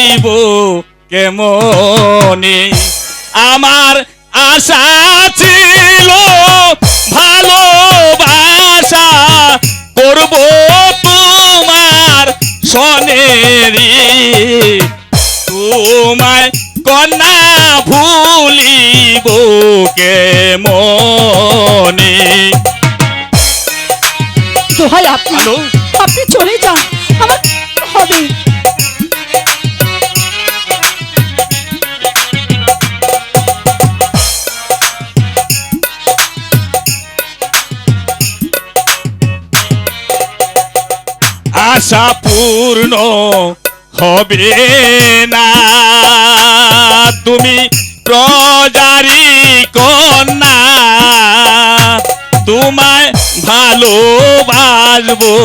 ভুলিব কেমনে। আমার আশা ছিল ভালোবাসা করব তোমার সনেরি, তোমায় কন্যা ভুলিব কেমনে। দোহাই আপনি, আপনি চলে যান, আমার হবে। আশা পূর্ণ হবে না, তুমি প্রজারি কন্যা, তোমায় ভালোবাসবো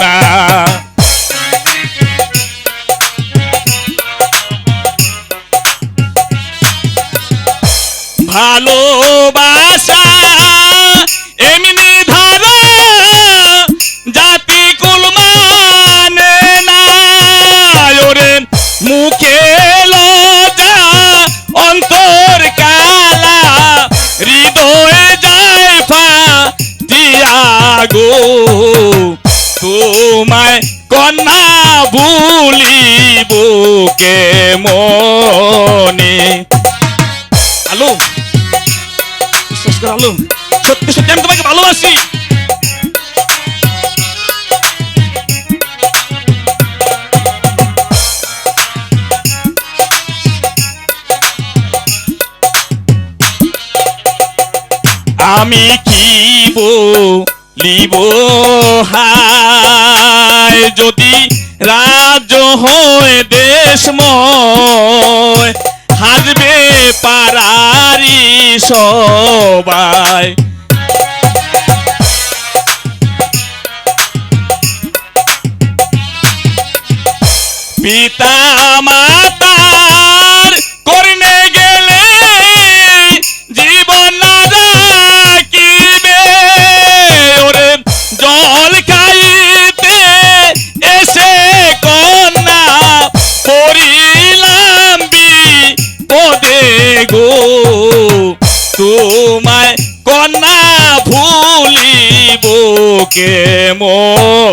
না। ভালোবাসা এমনি ধারা জাতি কুল মানে না, ওরে মুখে লজ্জা অন্তর কালা, হৃদয়ে যায় ফাটিয়া গো, তোমায় কন্যা ভুলিব কেমনে। আলো বিশ্বাস কর আলো, সত্যি সত্যি আমি তোমাকে ভালোবাসি। আমি কি বলিব হায়, যদি রাজ্য হয় দেশময়, হাসবে পারারি সবাই। পিতা মাতার করনে গেলে জীবন না রাখিবে, ওরে জল খাইতে এসে কন্যা পড়িলাম বিপদে গো, তোমায় কন্যা ভুলিব কেমনে।